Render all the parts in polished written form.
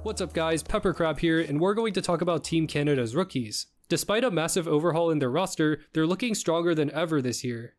What's up guys, Peppercrab here, and we're going to talk about Team Canada's rookies. Despite a massive overhaul in their roster, they're looking stronger than ever this year.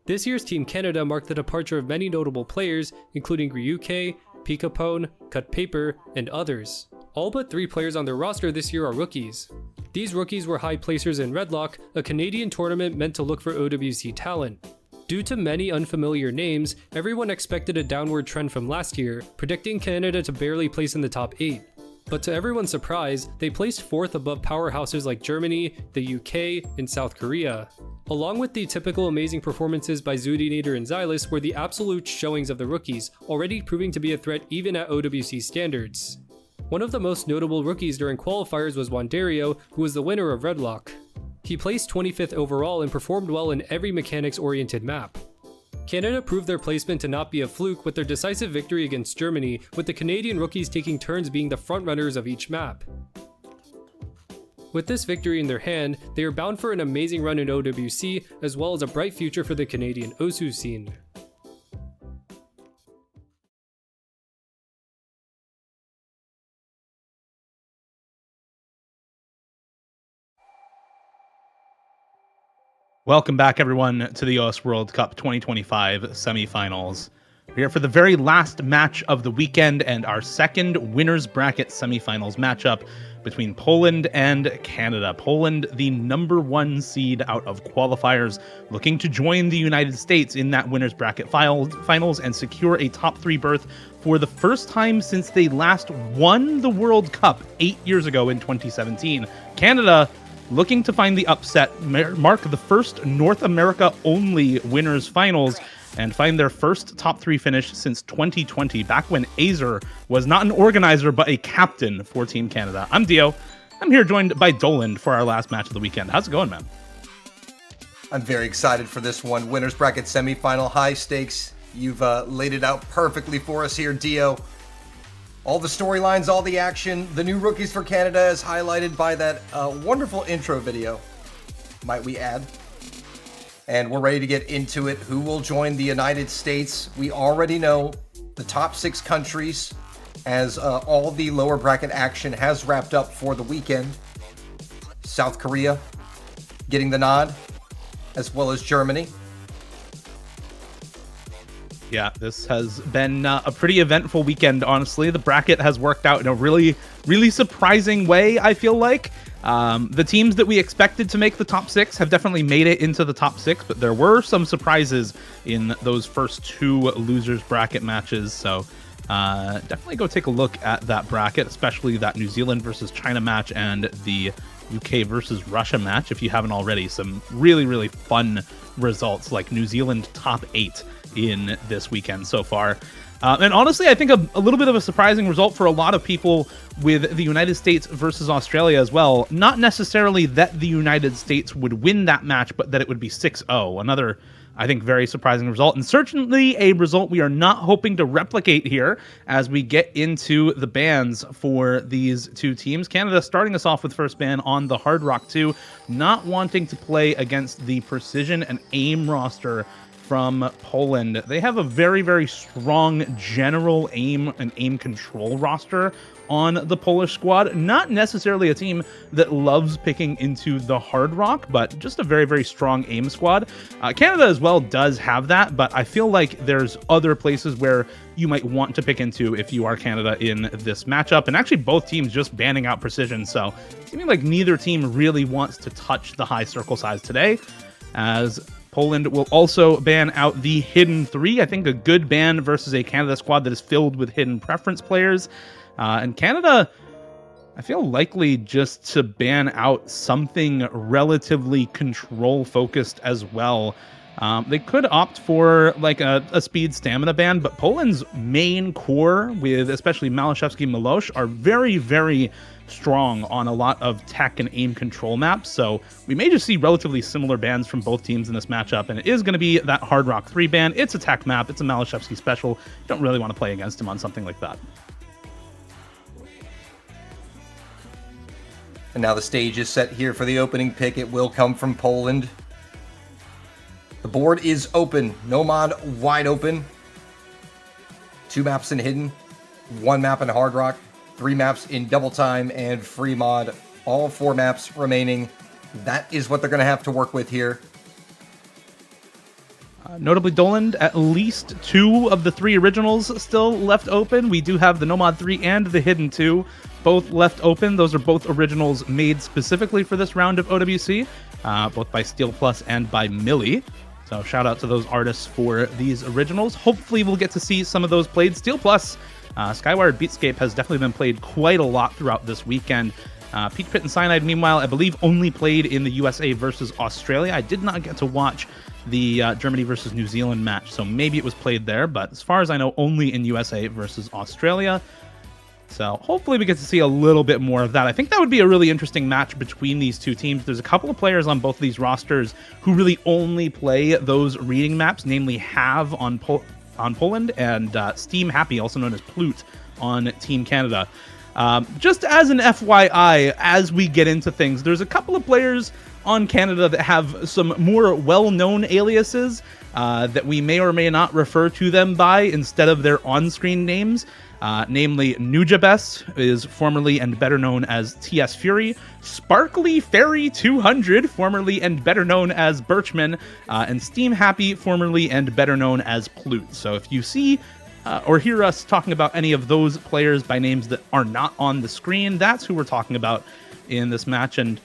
This year's Team Canada marked the departure of many notable players, including Ryuke, Pikapone, Cut Paper, and others. All but 3 players on their roster this year are rookies. These rookies were high placers in Redlock, a Canadian tournament meant to look for OWC talent. Due to many unfamiliar names, everyone expected a downward trend from last year, predicting Canada to barely place in the top 8. But to everyone's surprise, they placed 4th above powerhouses like Germany, the UK, and South Korea. Along with the typical amazing performances by Zudinator and Xylus were the absolute showings of the rookies, already proving to be a threat even at OWC standards. One of the most notable rookies during qualifiers was Wandario, who was the winner of Redlock. He placed 25th overall and performed well in every mechanics-oriented map. Canada proved their placement to not be a fluke with their decisive victory against Germany, with the Canadian rookies taking turns being the frontrunners of each map. With this victory in their hand, they are bound for an amazing run in OWC, as well as a bright future for the Canadian OSU scene. Welcome back, everyone, to the US World Cup 2025 semifinals. We're here for the very last match of the weekend and our second winners bracket semifinals matchup between Poland and Canada. Poland, the number 1 seed out of qualifiers, looking to join the United States in that winners bracket finals and secure a top 3 berth for the first time since they last won the World Cup 8 years ago in 2017. Canada looking to find the upset, mark the first North America-only winners finals, and find their first top 3 finish since 2020, back when Azer was not an organizer but a captain for Team Canada. I'm Dio. I'm here joined by Dolan for our last match of the weekend. How's it going, man? I'm very excited for this one. Winners bracket semifinal, high stakes. You've laid it out perfectly for us here, Dio. All the storylines, all the action, the new rookies for Canada is highlighted by that wonderful intro video, might we add. And we're ready to get into it. Who will join the United States? We already know the top 6 countries, as all the lower bracket action has wrapped up for the weekend. South Korea getting the nod, as well as Germany. Yeah, this has been a pretty eventful weekend, honestly. The bracket has worked out in a really surprising way, I feel like. The teams that we expected to make the top 6 have definitely made it into the top 6, but there were some surprises in those first 2 losers bracket matches. So definitely go take a look at that bracket, especially that New Zealand versus China match and the UK versus Russia match, if you haven't already. Some really fun results, like New Zealand top 8 in this weekend so far. And honestly, I think a little bit of a surprising result for a lot of people with the United States versus Australia as well. Not necessarily that the United States would win that match, but that it would be 6-0. Another, I think, very surprising result, and certainly a result we are not hoping to replicate here as we get into the bans for these 2 teams. Canada starting us off with first ban on the Hard Rock 2, not wanting to play against the Precision and Aim roster from Poland. They have a very strong general aim and aim control roster on the Polish squad. Not necessarily a team that loves picking into the Hard Rock, but just a very strong aim squad. Canada as well does have that, but I feel like there's other places where you might want to pick into if you are Canada in this matchup. And actually both teams just banning out Precision, so it's seeming like neither team really wants to touch the high circle size today, as Poland will also ban out the Hidden 3. I think a good ban versus a Canada squad that is filled with hidden preference players. And Canada, I feel likely just to ban out something relatively control-focused as well. They could opt for like a speed stamina ban, but Poland's main core, with especially Malashevsky, Milosh, are very strong on a lot of tech and aim control maps, so we may just see relatively similar bans from both teams in this matchup, and it is going to be that Hard Rock 3 ban. It's a tech map, it's a Malashevsky special. You don't really want to play against him on something like that. And now the stage is set here for the opening pick. It will come from Poland. The board is open. Nomad wide open. 2 maps in Hidden. 1 map in Hard Rock. 3 maps in double time and free mod. All 4 maps remaining. That is what they're going to have to work with here. Notably, Doland, at least 2 of the 3 originals still left open. We do have the Nomad 3 and the Hidden 2, both left open. Those are both originals made specifically for this round of OWC, both by Steel Plus and by Millie. So shout out to those artists for these originals. Hopefully we'll get to see some of those played. Steel Plus, Skyward Beatscape has definitely been played quite a lot throughout this weekend. Peach Pit and Cyanide, meanwhile, I believe only played in the USA versus Australia. I did not get to watch the Germany versus New Zealand match, so maybe it was played there, but as far as I know, only in USA versus Australia. So hopefully we get to see a little bit more of that. I think that would be a really interesting match between these two teams. There's a couple of players on both of these rosters who really only play those reading maps, namely Have on Poland and Steam Happy, also known as Plute, on Team Canada. Just as an FYI, as we get into things, there's a couple of players on Canada that have some more well-known aliases that we may or may not refer to them by instead of their on-screen names. Namely, Nujabes is formerly and better known as TS Fury, Sparkly Fairy 200, formerly and better known as Birchman, and Steam Happy, formerly and better known as Plute. So if you see or hear us talking about any of those players by names that are not on the screen, that's who we're talking about in this match. And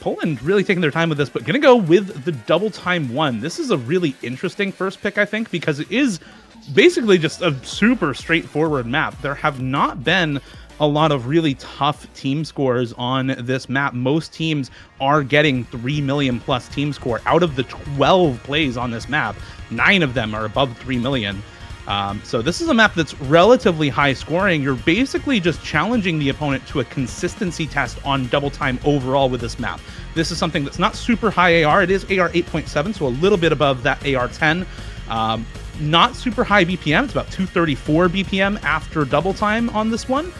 Poland really taking their time with this, but going to go with the double time 1. This is a really interesting first pick, I think, because it is basically just a super straightforward map. There have not been a lot of really tough team scores on this map. Most teams are getting 3 million plus team score. Out of the 12 plays on this map, 9 of them are above 3 million. So this is a map that's relatively high scoring. You're basically just challenging the opponent to a consistency test on double time overall with this map. This is something that's not super high AR. It is AR 8.7, so a little bit above that AR 10. Not super high BPM. It's about 234 BPM after double time on this one.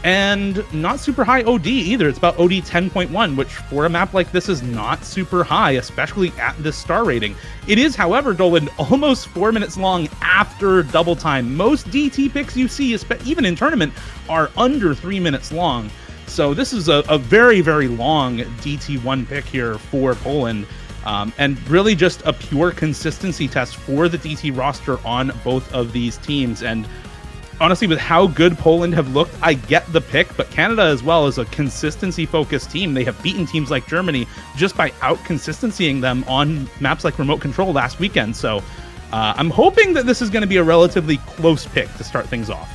And not super high OD either. It's about OD 10.1, which for a map like this is not super high, especially at this star rating. It is, however, Dolan, almost 4 minutes long after double time. Most DT picks you see, even in tournament, are under 3 minutes long. So this is a very, very long DT1 pick here for Poland. And really just a pure consistency test for the DT roster on both of these teams. And honestly, with how good Poland have looked, I get the pick, but Canada as well is a consistency-focused team. They have beaten teams like Germany just by out-consistencying them on maps like Remote Control last weekend. So I'm hoping that this is going to be a relatively close pick to start things off.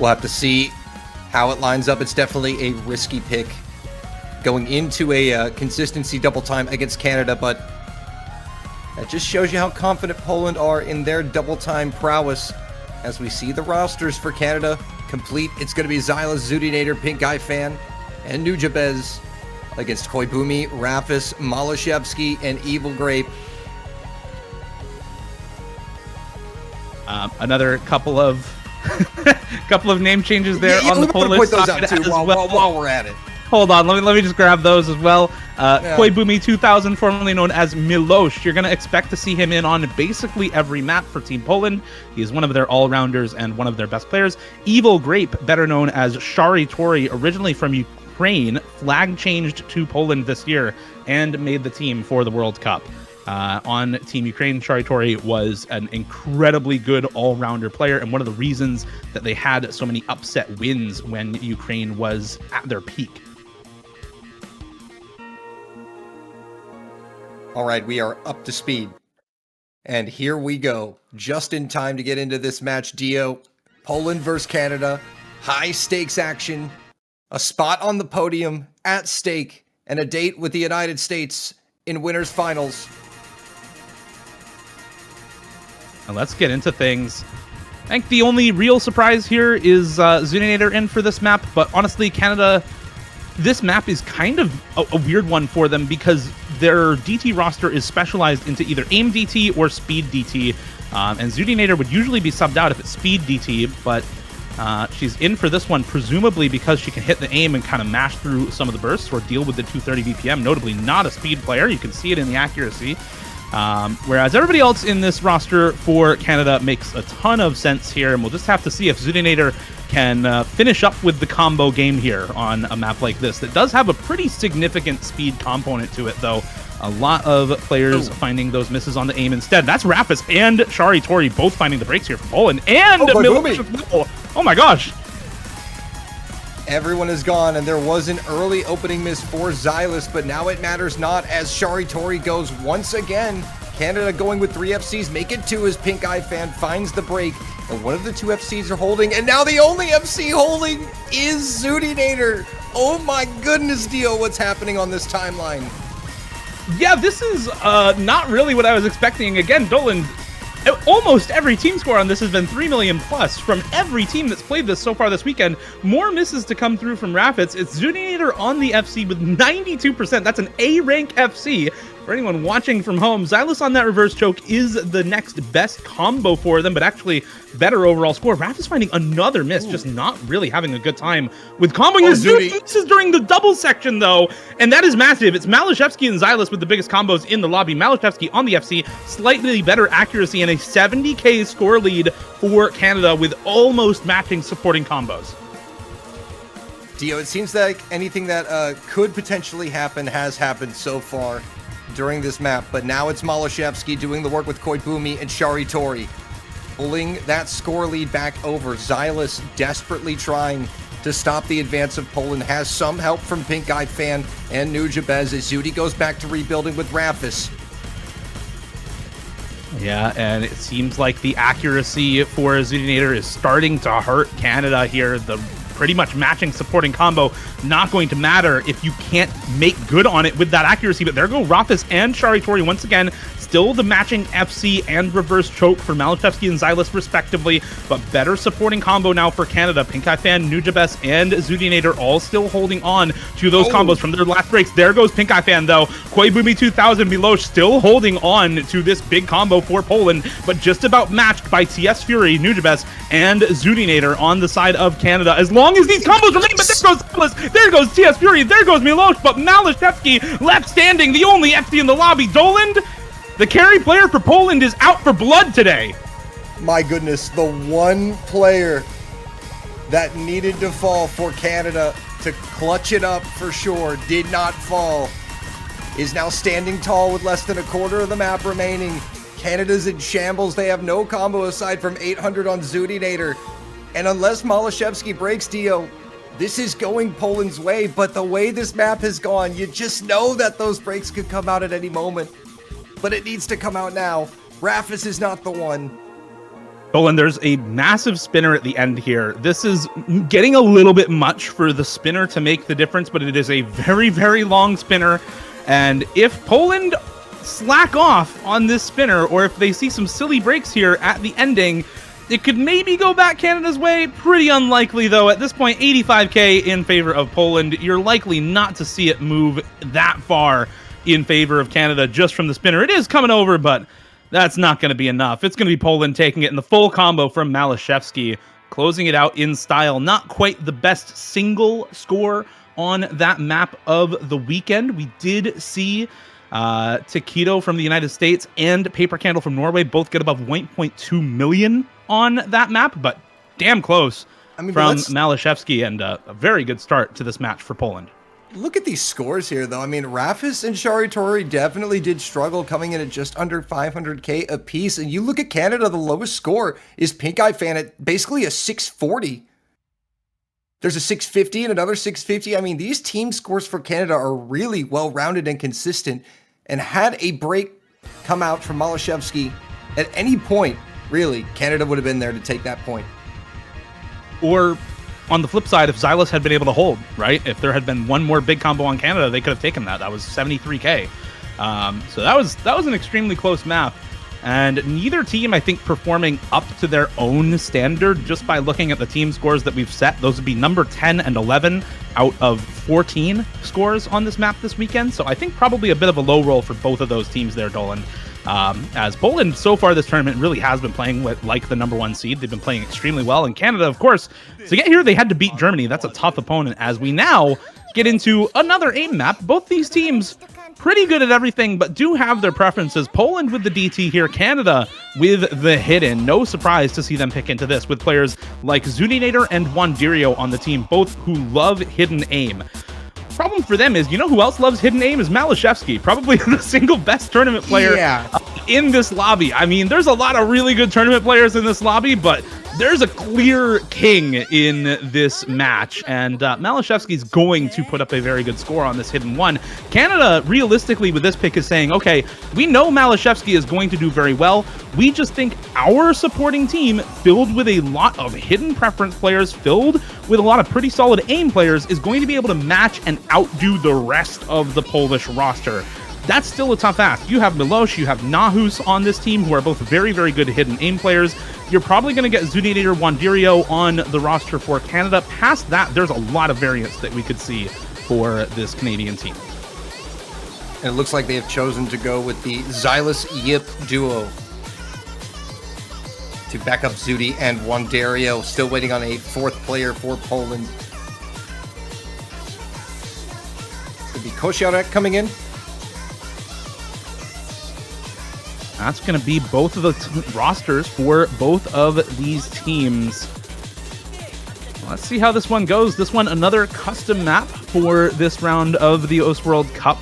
We'll have to see how it lines up. It's definitely a risky pick going into a consistency double time against Canada, but that just shows you how confident Poland are in their double time prowess. As we see the rosters for Canada complete, it's going to be Zyla, Zudinator, Pink Guy Fan, and Nujabes against Koibumi, Rafis, Malashevsky, and Evil Grape. Another couple of name changes there on the Polish side side too, while we're at it. Hold on, let me just grab those as well. Koibumi 2000, formerly known as Milosh. You're going to expect to see him in on basically every map for Team Poland. He is one of their all-rounders and one of their best players. Evil Grape, better known as Shari Tori, originally from Ukraine, flag changed to Poland this year and made the team for the World Cup. On Team Ukraine, Shari Tori was an incredibly good all-rounder player and one of the reasons that they had so many upset wins when Ukraine was at their peak. All right, we are up to speed. And here we go. Just in time to get into this match, Dio. Poland versus Canada. High stakes action. A spot on the podium at stake. And a date with the United States in winners finals. And let's get into things. I think the only real surprise here is Zuninator in for this map. But honestly, Canada, this map is kind of a weird one for them because their DT roster is specialized into either aim DT or speed DT. And Zudinator would usually be subbed out if it's speed DT, but she's in for this one presumably because she can hit the aim and kind of mash through some of the bursts or deal with the 230 BPM, notably not a speed player. You can see it in the accuracy. Whereas everybody else in this roster for Canada makes a ton of sense here, and we'll just have to see if Zudinator can finish up with the combo game here on a map like this that does have a pretty significant speed component to it, though. A lot of players finding those misses on the aim instead. That's Rafis and Shari Tori both finding the breaks here for Poland. And oh my gosh. Everyone is gone, and there was an early opening miss for Xylus, but now it matters not as Shari Tori goes once again. Canada going with 3 FCs, make it 2 as Pink Eye Fan finds the break. And one of the 2 FCs are holding, and now the only FC holding is Zudinator. Oh my goodness, Dio, what's happening on this timeline? Yeah, this is not really what I was expecting. Again, Dolan, almost every team score on this has been 3 million plus from every team that's played this so far this weekend. More misses to come through from Rapids. It's Zudinator on the FC with 92%. That's an A rank FC. For anyone watching from home, Xylus on that reverse choke is the next best combo for them, but actually better overall score. Raph is finding another miss, just not really having a good time with comboing. This is during the double section, though, and that is massive. It's Malashevsky and Xylus with the biggest combos in the lobby. Malashevsky on the FC, slightly better accuracy, and a 70k score lead for Canada with almost matching supporting combos. Dio, it seems like anything that could potentially happen has happened so far during this map, but now it's Malashevsky doing the work with Koibumi and Shari Tori, pulling that score lead back over. Xylus desperately trying to stop the advance of Poland, has some help from Pink Eye Fan and Nujabez as Zudi goes back to rebuilding with Rafis. Yeah, and it seems like the accuracy for Zudinator is starting to hurt Canada here. The pretty much matching supporting combo not going to matter if you can't make good on it with that accuracy. But there go Rafis and Shari Tori once again. Still the matching FC and reverse choke for Malachevsky and Xylus respectively, but better supporting combo now for Canada. Pink Eye Fan, Nujabes, and Zudinator all still holding on to those combos from their last breaks. There goes Pink Eye Fan though. Koibumi 2000 Milosh still holding on to this big combo for Poland, but just about matched by TS Fury, Nujabes, and Zudinator on the side of Canada. As long as these combos remain, but there goes Xylus, there goes TS Fury, there goes Milosh, but Malachevsky left standing, the only FC in the lobby. Doland, the carry player for Poland, is out for blood today. My goodness, the one player that needed to fall for Canada to clutch it up for sure did not fall, is now standing tall with less than a quarter of the map remaining. Canada's in shambles. They have no combo aside from 800 on Zudinator. And unless Malashevsky breaks Dio, this is going Poland's way. But the way this map has gone, you just know that those breaks could come out at any moment. But it needs to come out now. Rafis is not the one. Dolan, there's a massive spinner at the end here. This is getting a little bit much for the spinner to make the difference, but it is a very, very long spinner. And if Poland slack off on this spinner, or if they see some silly breaks here at the ending, it could maybe go back Canada's way. Pretty unlikely, though. At this point, 85k in favor of Poland. You're likely not to see it move that far in favor of Canada just from the spinner. It is coming over, but that's not going to be enough. It's going to be Poland taking it in the full combo from Malashevsky, closing it out in style. Not quite the best single score on that map of the weekend. We did see Taquito from the United States and Paper Candle from Norway both get above 1.2 million on that map, but damn close from Malashevsky, and a very good start to this match for Poland. Look at these scores here, though. I mean, Rafis and Shari Tori definitely did struggle, coming in at just under 500k apiece. And you look at Canada, the lowest score is Pink Eye Fan at basically a 640. There's a 650 and another 650. I mean, these team scores for Canada are really well-rounded and consistent. And had a break come out from Malashevsky at any point, really, Canada would have been there to take that point. Or on the flip side, if Xylus had been able to hold, right? If there had been one more big combo on Canada, they could have taken that. That was 73k. So that was an extremely close map. And neither team, I think, performing up to their own standard just by looking at the team scores that we've set. Those would be number 10 and 11 out of 14 scores on this map this weekend. So I think probably a bit of a low roll for both of those teams there, Dolan. As Poland so far this tournament really has been playing like the number one seed. They've been playing extremely well. And Canada, of course, to get here, they had to beat Germany. That's a tough opponent as we now get into another AIM map. Both these teams pretty good at everything, but do have their preferences. Poland with the DT here, Canada with the hidden. No surprise to see them pick into this with players like Zuninator and Wandirio on the team, both who love hidden aim. Problem for them is, you know who else loves hidden aim is Malashevsky, probably the single best tournament player in this lobby. I mean, there's a lot of really good tournament players in this lobby, but there's a clear king in this match, and Malashevsky's going to put up a very good score on this hidden one. Canada, realistically, with this pick is saying, okay, we know Malashevsky is going to do very well. We just think our supporting team, filled with a lot of hidden preference players, filled with a lot of pretty solid aim players, is going to be able to match and outdo the rest of the Polish roster. That's still a tough ask. You have Milosh, you have Nahus on this team, who are both very, very good hidden aim players. You're probably going to get Zuninator, Wandirio on the roster for Canada. Past that, there's a lot of variance that we could see for this Canadian team. And it looks like they have chosen to go with the Xylus Yip duo to back up Zudi and Wandirio. Still waiting on a fourth player for Poland. Could be Kosiarek coming in. That's going to be both of the rosters for both of these teams. Let's see how this one goes. This one, another custom map for this round of the OS World Cup.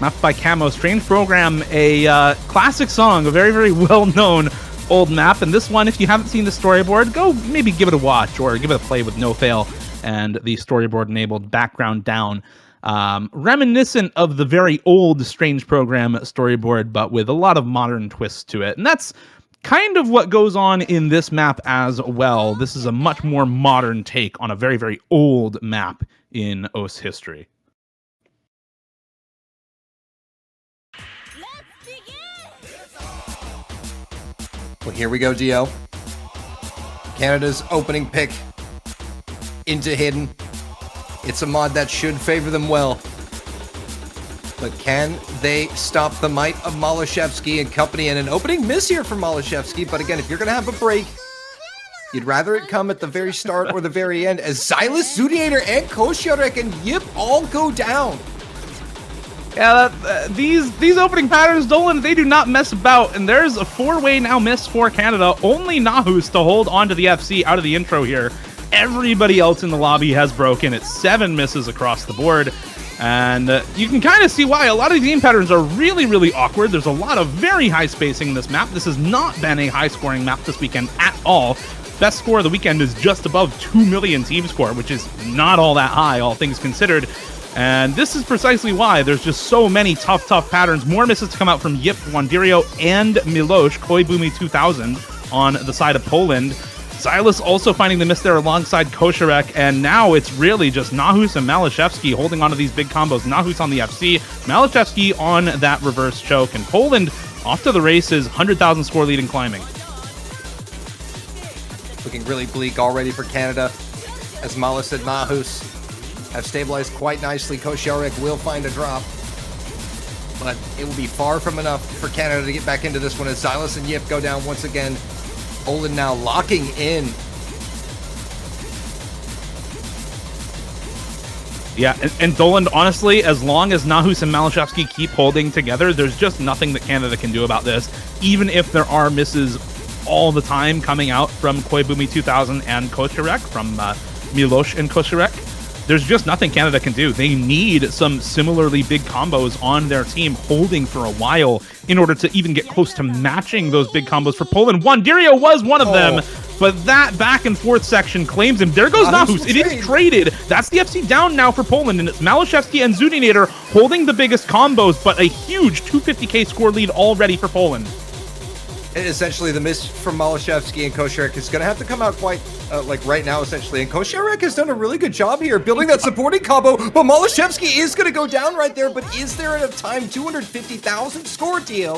Mapped by Camo. Strange Program, a classic song, a very, very well-known old map. And this one, if you haven't seen the storyboard, go maybe give it a watch or give it a play with no fail and the storyboard-enabled background down. Reminiscent of the very old Strange Program storyboard, but with a lot of modern twists to it. And that's kind of what goes on in this map as well. This is a much more modern take on a very, very old map in OS history. Well, here we go, Dio. Canada's opening pick into hidden. It's a mod that should favor them well. But can they stop the might of Malashevsky and company? And an opening miss here for Malashevsky. But again, if you're going to have a break, you'd rather it come at the very start or the very end, as Xylus, Zuninator, and Kosiarek and Yip all go down. Yeah, these opening patterns, Dolan, they do not mess about. And there's a four-way now miss for Canada. Only Nahus to hold on to the FC out of the intro here. Everybody else in the lobby has broken. It's 7 misses across the board. And you can kind of see why. A lot of these game patterns are really, really awkward. There's a lot of very high spacing in this map. This has not been a high-scoring map this weekend at all. Best score of the weekend is just above 2 million team score, which is not all that high, all things considered. And this is precisely why there's just so many tough patterns. More misses to come out from Yip, Wandirio, and Milosh, Koibumi 2000 on the side of Poland. Xylus also finding the miss there alongside Kosiarek, and now it's really just Nahus and Malashevsky holding onto these big combos. Nahus on the FC, Malashevsky on that reverse choke, and Poland off to the races, 100,000 score lead and climbing. Looking really bleak already for Canada, as Malas and Nahus have stabilized quite nicely. Kosiarek will find a drop, but it will be far from enough for Canada to get back into this one as Xylus and Yip go down once again. Poland now locking in. Yeah, and Dolan, honestly, as long as Nahus and Malashevsky keep holding together, there's just nothing that Canada can do about this. Even if there are misses all the time coming out from Koibumi 2000 and Kosiarek, from Milosh and Kosiarek, there's just nothing Canada can do. They need some similarly big combos on their team holding for a while in order to even get close to matching those big combos for Poland. Wandirio was one of them, but that back and forth section claims him. There goes Nahus. It is traded. That's the FC down now for Poland, and it's Malashevsky and Zuninator holding the biggest combos, but a huge 250k score lead already for Poland. And essentially, the miss from Malashevsky and Kosiarek is going to have to come out quite, like, right now, essentially. And Kosiarek has done a really good job here building that supporting combo, but Malashevsky is going to go down right there. But is there enough time? 250,000 score deal.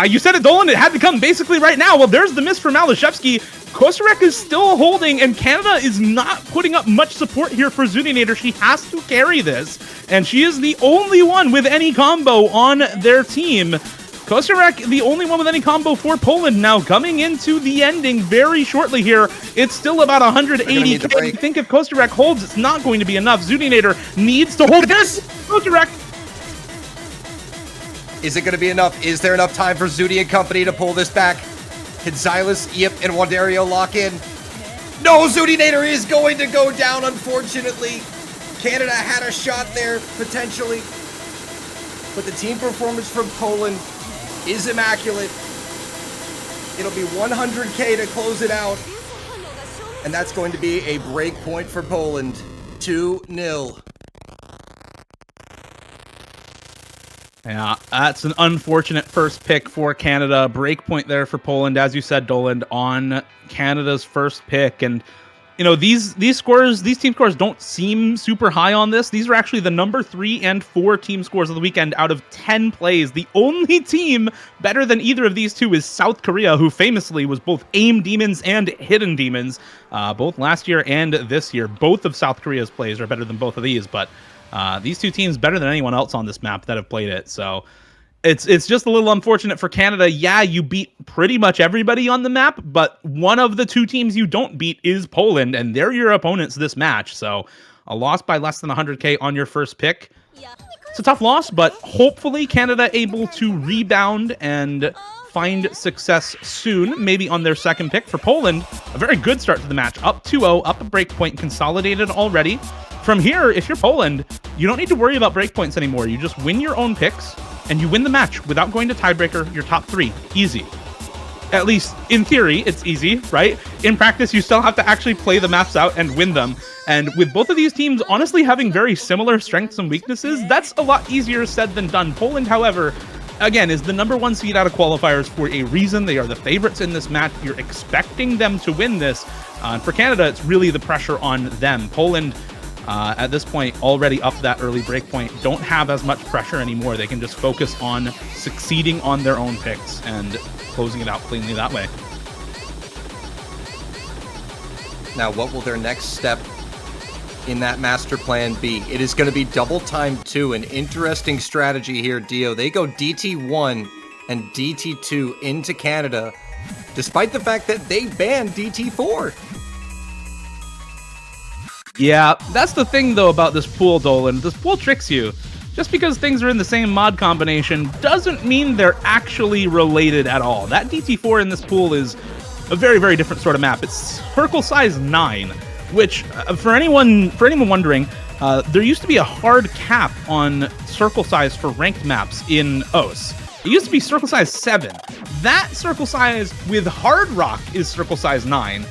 You said it, Dolan. It had to come basically right now. Well, there's the miss for Malashevsky. Kosiarek is still holding, and Canada is not putting up much support here for Zuninator. She has to carry this, and she is the only one with any combo on their team. Kosarek, the only one with any combo for Poland now, coming into the ending very shortly here. It's still about 180k. I think if Kosarek holds, it's not going to be enough. Zudinator needs to hold this. Kosarek. Is it going to be enough? Is there enough time for Zudi and company to pull this back? Can Xylus, Yip, and Wandario lock in? No, Zudinator is going to go down, unfortunately. Canada had a shot there, potentially. But the team performance from Poland is immaculate. It'll be 100k to close it out. And that's going to be a break point for Poland. 2-0. Yeah, that's an unfortunate first pick for Canada. Breakpoint there for Poland, as you said, Doland, on Canada's first pick. And, you know, these scores, these team scores don't seem super high on this. These are actually the number 3 and 4 team scores of the weekend out of 10 plays. The only team better than either of these two is South Korea, who famously was both AIM Demons and Hidden Demons, both last year and this year. Both of South Korea's plays are better than both of these, but these two teams better than anyone else on this map that have played it. So it's just a little unfortunate for Canada. Yeah, you beat pretty much everybody on the map, but one of the two teams you don't beat is Poland, and they're your opponents this match. So a loss by less than 100k on your first pick. It's a tough loss, but hopefully Canada able to rebound and find success soon, maybe on their second pick. For Poland, a very good start to the match. Up 2-0, up a breakpoint, consolidated already. From here, if you're Poland, you don't need to worry about breakpoints anymore. You just win your own picks, and you win the match without going to tiebreaker. Your top 3, easy. At least in theory, it's easy, right? In practice, you still have to actually play the maps out and win them. And with both of these teams honestly having very similar strengths and weaknesses, that's a lot easier said than done. Poland, however, again, is the number 1 seed out of qualifiers for a reason. They are the favorites in this match. You're expecting them to win this. And for Canada, it's really the pressure on them. Poland, at this point, already up that early break point, don't have as much pressure anymore. They can just focus on succeeding on their own picks and closing it out cleanly that way. Now, what will their next step in that master plan be? It is going to be double time 2, an interesting strategy here, Dio. They go DT1 and DT2 into Canada, despite the fact that they banned DT4. Yeah, that's the thing, though, about this pool, Dolan. This pool tricks you. Just because things are in the same mod combination doesn't mean they're actually related at all. That DT4 in this pool is a very, very different sort of map. It's circle size 9, which, for anyone wondering, there used to be a hard cap on circle size for ranked maps in OS. It used to be circle size 7. That circle size with Hard Rock is circle size 9.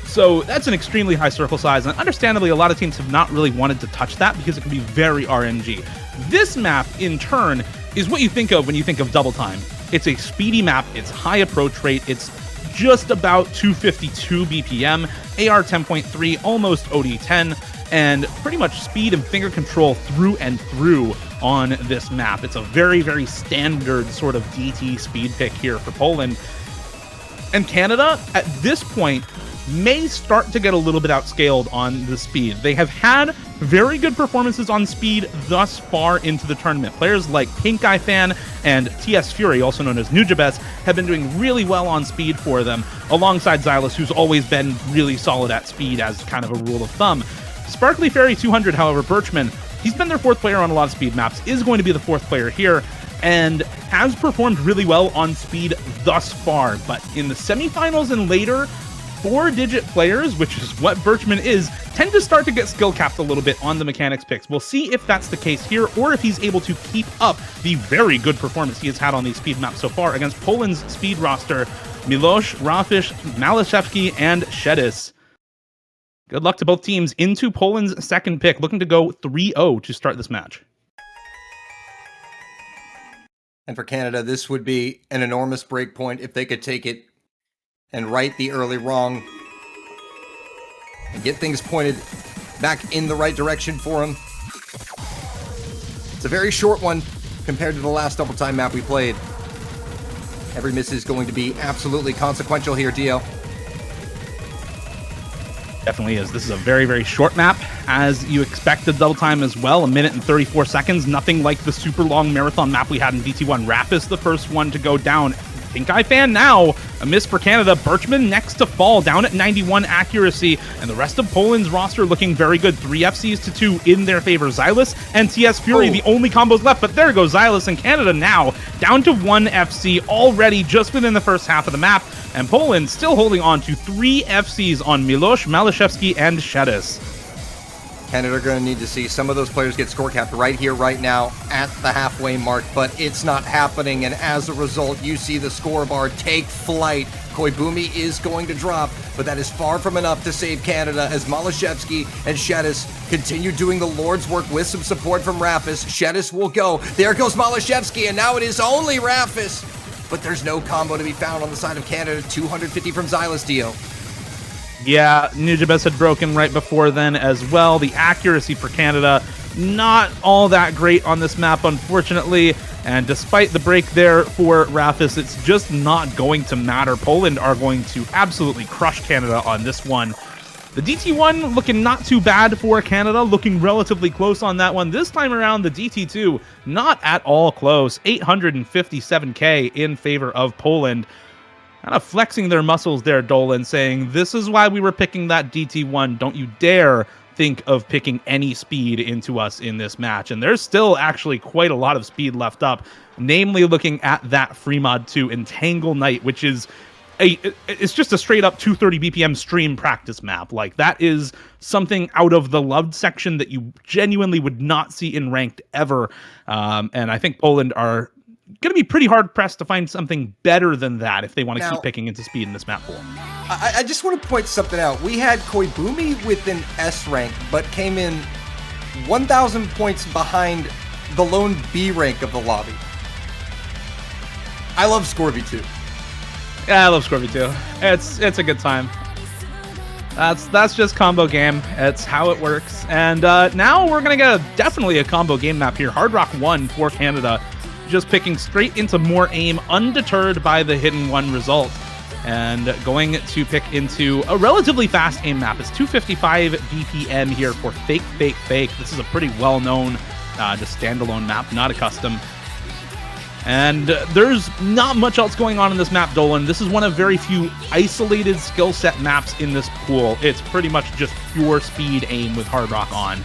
So that's an extremely high circle size, and understandably, a lot of teams have not really wanted to touch that because it can be very RNG. This map, in turn, is what you think of when you think of Double Time. It's a speedy map, it's high approach rate, it's just about 252 BPM, AR 10.3, almost OD 10, and pretty much speed and finger control through and through on this map. It's a very, very standard sort of DT speed pick here for Poland. And Canada, at this point, may start to get a little bit outscaled on the speed. They have had very good performances on speed thus far into the tournament. Players like Pink Eye Fan and TS Fury, also known as Nujabes, have been doing really well on speed for them, alongside Xylus, who's always been really solid at speed as kind of a rule of thumb. Sparkly Fairy 200, however, Birchman, he's been their 4th player on a lot of speed maps, is going to be the 4th player here, and has performed really well on speed thus far. But in the semifinals and later, 4-digit players, which is what Birchman is, tend to start to get skill capped a little bit on the mechanics picks. We'll see if that's the case here, or if he's able to keep up the very good performance he has had on these speed maps so far against Poland's speed roster, Milosh, Rafish, Malashevsky, and Shedis. Good luck to both teams into Poland's second pick, looking to go 3-0 to start this match. And for Canada, this would be an enormous break point if they could take it and right the early wrong and get things pointed back in the right direction for them. It's a very short one compared to the last double time map we played. Every miss is going to be absolutely consequential here, Dio. Definitely is. This is a very, very short map, as you expected double time as well. 1 minute and 34 seconds. Nothing like the super long marathon map we had in DT1. Rapis, the first one to go down. Pink Eye Fan now. A miss for Canada. Birchman next to fall, down at 91 accuracy. And the rest of Poland's roster looking very good. 3 FCs to 2 in their favor. Xylus and TS Fury, the only combos left. But there goes Xylus and Canada now down to 1 FC already just within the first half of the map. And Poland still holding on to 3 FCs on Milosh, Malashevsky, and Shedis. Canada are going to need to see some of those players get score capped right here, right now, at the halfway mark, but it's not happening, and as a result, you see the scoreboard take flight. Koibumi is going to drop, but that is far from enough to save Canada as Malashevsky and Shedis continue doing the Lord's work with some support from Rapis. Shedis will go. There goes Malashevsky, and now it is only Rapis. But there's no combo to be found on the side of Canada. 250 from Xylus, Dio. Yeah, Nujabes had broken right before then as well. The accuracy for Canada, not all that great on this map, unfortunately. And despite the break there for Rapis, it's just not going to matter. Poland are going to absolutely crush Canada on this one. The DT1 looking not too bad for Canada, looking relatively close on that one. This time around, the DT2 not at all close. 857k in favor of Poland. Kind of flexing their muscles there, Dolan, saying, this is why we were picking that DT1. Don't you dare think of picking any speed into us in this match. And there's still actually quite a lot of speed left up, namely looking at that free mod 2 Entangle Knight, which is it's just a straight up 230 BPM stream practice map. Like, that is something out of the loved section that you genuinely would not see in ranked ever. And I think Poland are going to be pretty hard pressed to find something better than that if they want to keep picking into speed in this map pool. I just want to point something out. We had Koibumi with an S rank, but came in 1,000 points behind the lone B rank of the lobby. I love Scorby too. Yeah, I love Scorby too. It's a good time. That's just combo game. It's how it works. And now we're gonna get definitely a combo game map here. Hard Rock 1 for Canada, just picking straight into more aim, undeterred by the hidden 1 result, and going to pick into a relatively fast aim map. It's 255 BPM here for Fake Fake Fake. This is a pretty well-known just standalone map, not a custom. And there's not much else going on in this map, Dolan. This is one of very few isolated skill set maps in this pool. It's pretty much just pure speed aim with Hard Rock on.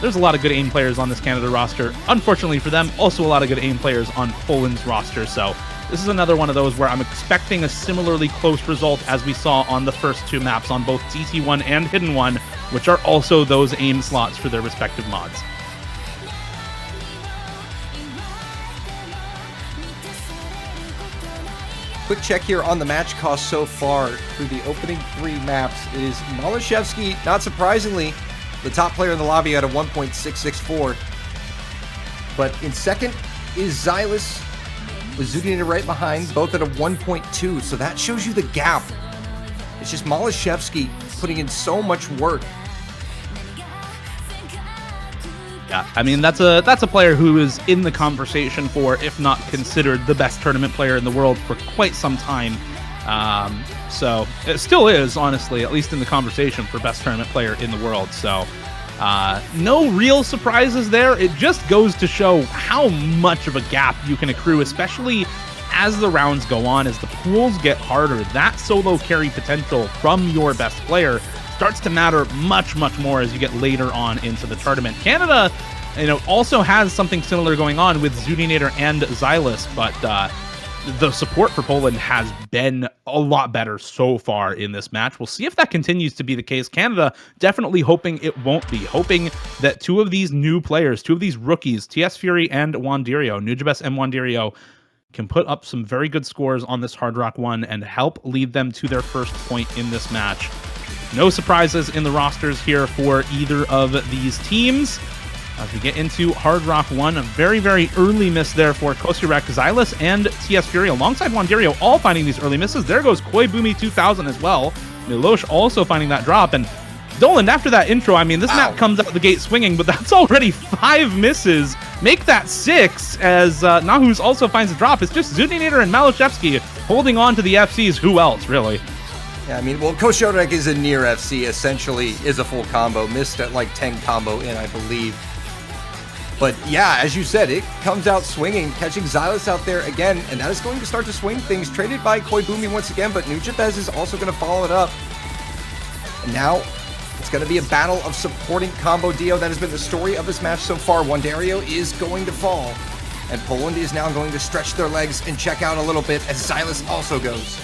There's a lot of good aim players on this Canada roster. Unfortunately for them, also a lot of good aim players on Poland's roster. So this is another one of those where I'm expecting a similarly close result as we saw on the first 2 maps on both DT1 and Hidden 1, which are also those aim slots for their respective mods. Quick check here on the match cost so far through the opening 3 maps. It is Malashevsky, not surprisingly, the top player in the lobby at a 1.664. But in second is Xylus, with Zudinator right behind, both at a 1.2. So that shows you the gap. It's just Malashevsky putting in so much work. Yeah, I mean, that's a player who is in the conversation for, if not considered, the best tournament player in the world for quite some time. So it still is, honestly, at least in the conversation for best tournament player in the world. So no real surprises there. It just goes to show how much of a gap you can accrue, especially as the rounds go on, as the pools get harder. That solo carry potential from your best player starts to matter much, much more as you get later on into the tournament. Canada, also has something similar going on with Zudinator and Xylus, but the support for Poland has been a lot better so far in this match. We'll see if that continues to be the case. Canada definitely hoping it won't be, hoping that 2 of these new players, 2 of these rookies, TS Fury and Wandirio, Nujabes and Wandirio, can put up some very good scores on this Hard Rock 1 and help lead them to their first point in this match. No surprises in the rosters here for either of these teams. As we get into Hard Rock 1, a very, very early miss there for Kosirek, Xylus, and TS Fury, alongside Wandirio, all finding these early misses. There goes Koibumi 2000 as well. Milosh also finding that drop. And Dolan, after that intro, I mean, this map comes out the gate swinging, but that's already 5 misses. Make that 6, as Nahus also finds a drop. It's just Zudinator and Malashevsky holding on to the FCs. Who else, really? Yeah, I mean, well, Kosciuszek is a near FC, essentially is a full combo, missed at like 10 combo in, I believe. But yeah, as you said, it comes out swinging, catching Xylus out there again, and that is going to start to swing things. Traded by Koibumi once again, but Nujabes is also going to follow it up. And now it's going to be a battle of supporting combo Dio. That has been the story of this match so far. Wandario is going to fall, and Poland is now going to stretch their legs and check out a little bit as Xylus also goes.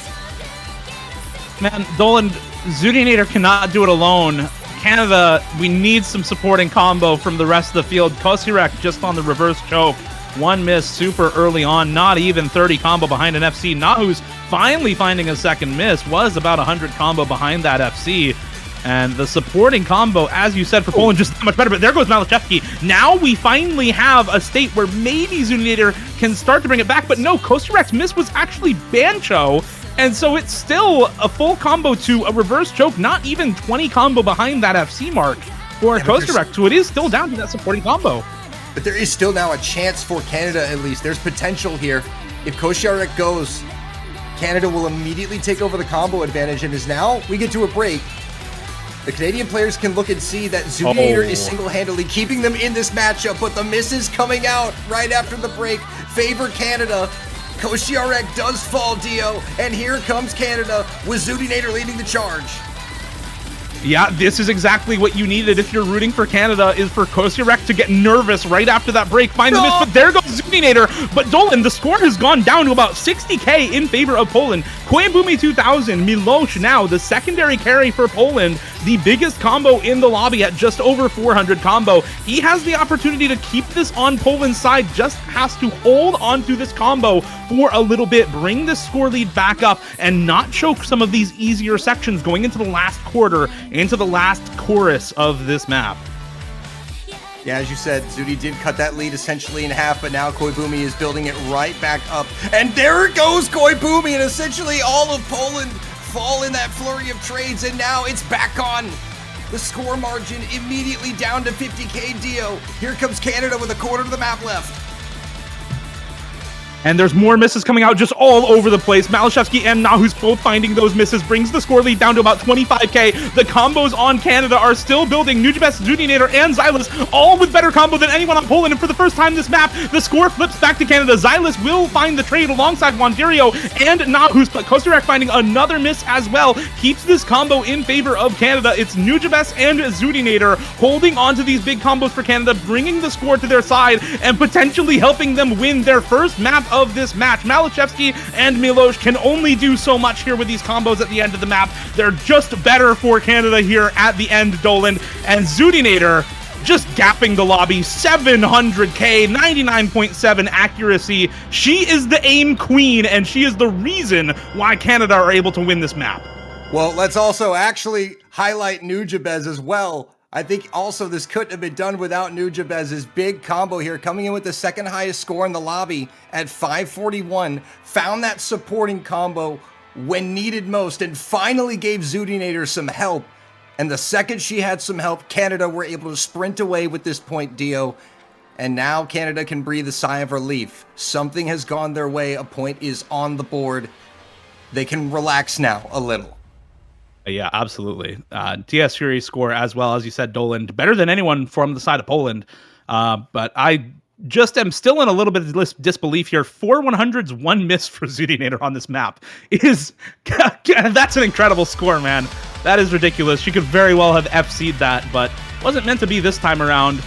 Man, Dolan, Zudinator cannot do it alone. Canada, we need some supporting combo from the rest of the field. Kosciuszek just on the reverse choke. One miss super early on, not even 30 combo behind an FC. Nahu's finally finding a second miss, was about 100 combo behind that FC. And the supporting combo, as you said, for Poland, just that much better. But there goes Malachevsky. Now we finally have a state where maybe Zudinator can start to bring it back. But no, Kosciuszek's miss was actually Bancho. And so it's still a full combo to a reverse choke, not even 20 combo behind that FC mark for Kosciuszek. So it is still down to that supporting combo. But there is still now a chance for Canada, at least. There's potential here. If Kosciuszek goes, Canada will immediately take over the combo advantage. And as now we get to a break, the Canadian players can look and see that Zudinator is single-handedly keeping them in this matchup. But the misses coming out right after the break favor Canada. Kosciuszek does fall, Dio, and here comes Canada with Zudinator leading the charge. Yeah, this is exactly what you needed if you're rooting for Canada, is for Kosciuszek to get nervous right after that break, find the miss, but there goes Zudinator. But Dolan, the score has gone down to about 60k in favor of Poland. Koibumi 2000, Milosh now the secondary carry for Poland, the biggest combo in the lobby at just over 400 combo. He has the opportunity to keep this on Poland's side, just has to hold on to this combo for a little bit, bring the score lead back up, and not choke some of these easier sections going into the last quarter, into the last chorus of this map. Yeah, as you said, Zudi did cut that lead essentially in half, but now Koibumi is building it right back up. And there it goes, Koibumi, and essentially all of Poland fall in that flurry of trades, and now it's back on. The score margin immediately down to 50k, Dio. Here comes Canada with a quarter of the map left. And there's more misses coming out just all over the place. Malachevsky and Nahu's both finding those misses, brings the score lead down to about 25k. The combos on Canada are still building. Nujabes, Zudinator, and Xylus, all with better combo than anyone on Poland. And for the first time this map, the score flips back to Canada. Xylus will find the trade alongside Wandario and Nahu's, but Kosciuszek finding another miss as well. Keeps this combo in favor of Canada. It's Nujabes and Zudinator holding on to these big combos for Canada, bringing the score to their side and potentially helping them win their first map of this match. Malachevsky and Milosh can only do so much here with these combos at the end of the map. They're just better for Canada here at the end, Dolan. And Zudinator just gapping the lobby, 700k, 99.7 accuracy. She is the aim queen, and she is the reason why Canada are able to win this map. Well, let's also actually highlight Nujabes as well. I think also this couldn't have been done without Nujabez's big combo here, coming in with the second highest score in the lobby at 541. Found that supporting combo when needed most and finally gave Zudinator some help. And the second she had some help, Canada were able to sprint away with this point, Dio. And now Canada can breathe a sigh of relief. Something has gone their way. A point is on the board. They can relax now a little. Yeah, absolutely. TS Fury score as well, as you said, Dolan, better than anyone from the side of Poland. But I just am still in a little bit of disbelief here. 4 100s, one miss for Zudinator on this map. That's an incredible score, man. That is ridiculous. She could very well have FC'd that, but wasn't meant to be this time around.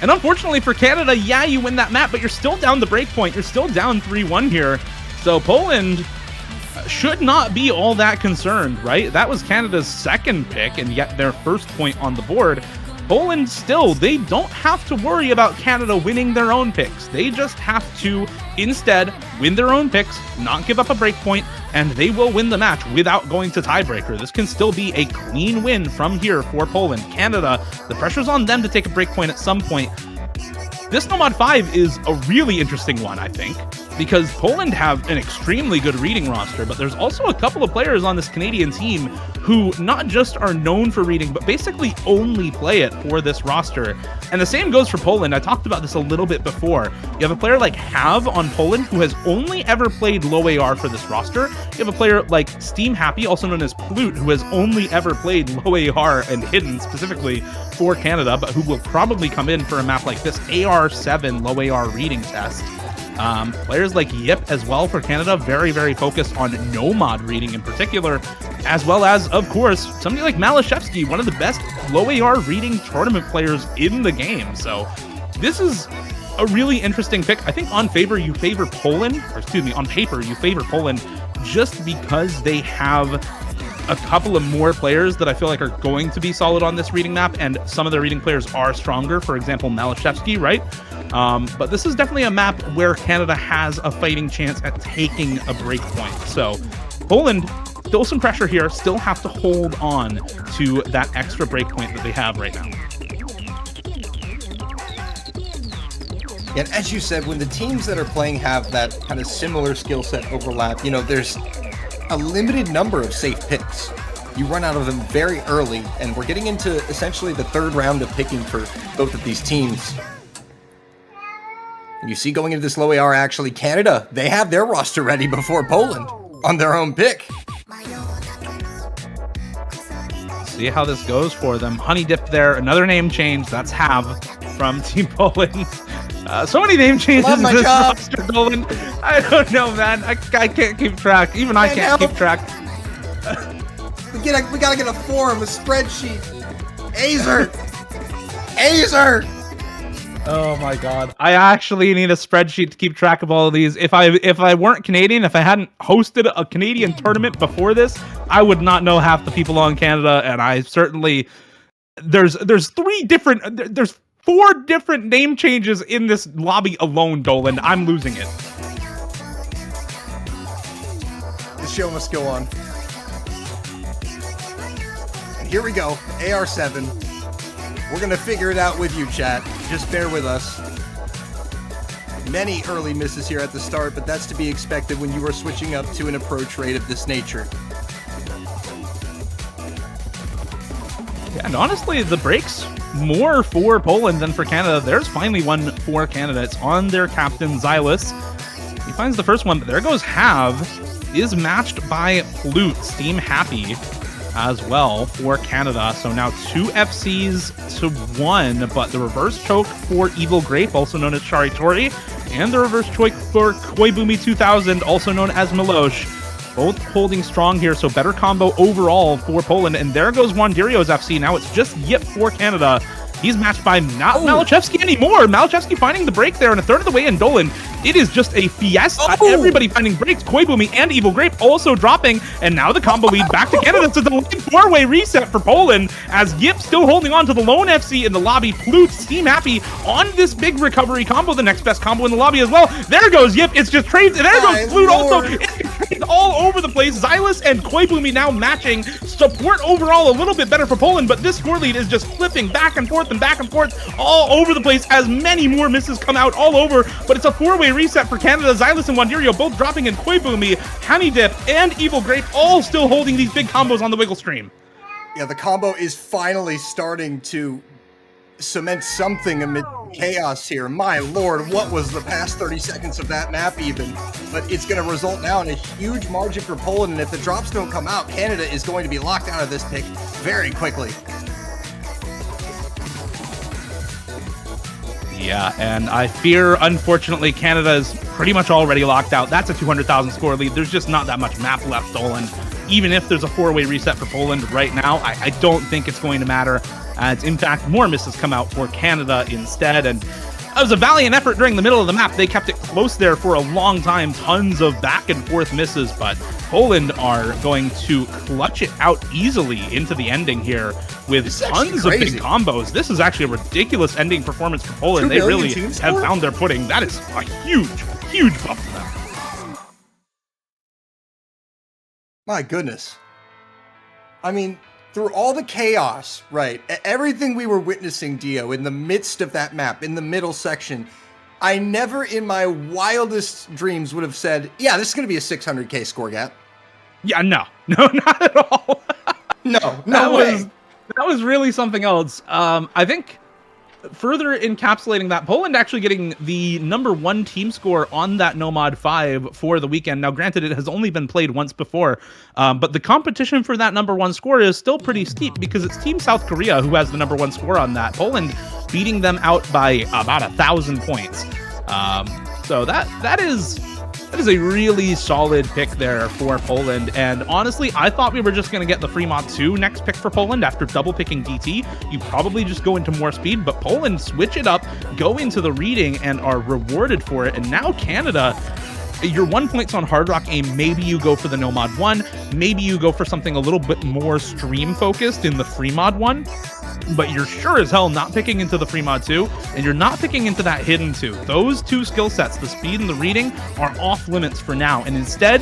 And unfortunately for Canada, yeah, you win that map, but you're still down the break point. You're still down 3-1 here. So Poland should not be all that concerned, right? That was Canada's second pick and yet their first point on the board. Poland still, they don't have to worry about Canada winning their own picks. They just have to instead win their own picks, not give up a break point, and they will win the match without going to tiebreaker. This can still be a clean win from here for Poland. Canada, the pressure's on them to take a break point at some point. This No Mod 5 is a really interesting one, I think. because Poland have an extremely good reading roster, but there's also a couple of players on this Canadian team who not just are known for reading, but basically only play it for this roster. And the same goes for Poland. I talked about this a little bit before. You have a player like Have on Poland who has only ever played low AR for this roster. You have a player like Steam Happy, also known as Plute, who has only ever played low AR and hidden specifically for Canada, but who will probably come in for a map like this AR7 low AR reading test. Players like Yip as well for Canada, very, very focused on no-mod reading in particular, as well as, of course, somebody like Malashevsky, one of the best low AR reading tournament players in the game. So this is a really interesting pick. I think on paper you favor Poland just because they have a couple of more players that I feel like are going to be solid on this reading map, and some of the reading players are stronger. For example, Malashevsky, right? But this is definitely a map where Canada has a fighting chance at taking a break point. So Poland, still some pressure here, still have to hold on to that extra break point that they have right now. And as you said, when the teams that are playing have that kind of similar skill set overlap, you know, there's a limited number of safe picks. You run out of them very early, and we're getting into essentially the third round of picking for both of these teams. And you see going into this low AR, actually, Canada, they have their roster ready before Poland on their own pick. See how this goes for them. Honey Dip there, another name change. That's Have from Team Poland. So many name changes in this roster, Dolan. I don't know, man. I can't keep track. Even I can't keep track. We gotta get a form, a spreadsheet. Azer! Azer! Oh my god. I actually need a spreadsheet to keep track of all of these. If I weren't Canadian, if I hadn't hosted a Canadian tournament before this, I would not know half the people on Canada, and I certainly there's four different name changes in this lobby alone, Dolan. I'm losing it. The show must go on. And here we go, AR7. We're gonna figure it out with you, chat. Just bear with us. Many early misses here at the start, but that's to be expected when you are switching up to an approach rate of this nature. Yeah, and honestly, the breaks more for Poland than for Canada. There's finally one for Canada. It's on their captain, Xylus. He finds the first one, but there goes Have. Is matched by Plute, Steam Happy as well for Canada. So now 2 FCs to 1, but the reverse choke for Evil Grape, also known as Sharitori, and the reverse choke for Koibumi 2000, also known as Milosh. Both holding strong here, so better combo overall for Poland. And there goes Wandirio's FC. Now it's just Yip for Canada. He's matched by not Malachevsky anymore. Malachevsky finding the break there, and a third of the way in Dolan. It is just a fiesta. Everybody finding breaks. Koibumi and Evil Grape also dropping, and now the combo lead back to Canada. So the four-way reset for Poland, as Yip still holding on to the lone FC in the lobby. Plute, Steam Happy on this big recovery combo, the next best combo in the lobby as well. There goes Yip. It's just trades, and there goes Plute also. It's all over the place. Xylus and Koibumi now matching. Support overall a little bit better for Poland, but this score lead is just flipping back and forth all over the place as many more misses come out all over. But it's a four-way reset for Canada. Xylus and Wandirio both dropping in. Koibumi, Honey Dip, and Evil Grape all still holding these big combos on the Wiggle stream. Yeah, the combo is finally starting to cement something amid chaos here. My lord, what was the past 30 seconds of that map even? But it's going to result now in a huge margin for Poland, and if the drops don't come out, Canada is going to be locked out of this pick very quickly. Yeah, and I fear, unfortunately, Canada is pretty much already locked out. That's a 200,000 score lead. There's just not that much map left, Dolan. Even if there's a four-way reset for Poland right now, I don't think it's going to matter. As, in fact, more misses come out for Canada instead. And it was a valiant effort during the middle of the map. They kept it close there for a long time. Tons of back and forth misses, but Poland are going to clutch it out easily into the ending here with tons of big combos. This is actually a ridiculous ending performance for Poland. They really have found their footing. That is a huge, huge buff for them. My goodness. I mean, through all the chaos, right, everything we were witnessing, Dio, in the midst of that map, in the middle section, I never in my wildest dreams would have said, yeah, this is going to be a 600K score gap. Yeah, no, not at all. No way. That was really something else. I think further encapsulating that, Poland actually getting the #1 team score on that Nomad 5 for the weekend. Now, granted, it has only been played once before, but the competition for that #1 score is still pretty steep because it's Team South Korea who has the #1 score on that. Poland beating them out by about 1,000 points. So that is a really solid pick there for Poland. And honestly, I thought we were just going to get the Fremont 2 next pick for Poland after double picking DT. You probably just go into more speed, but Poland switch it up, go into the reading, and are rewarded for it. And now Canada, your 1 points on Hard Rock aim, maybe you go for the Nomad 1, maybe you go for something a little bit more stream focused in the Fremod 1. But you're sure as hell not picking into the Fremod 2, and you're not picking into that hidden 2. Those two skill sets, the speed and the reading, are off limits for now. And instead,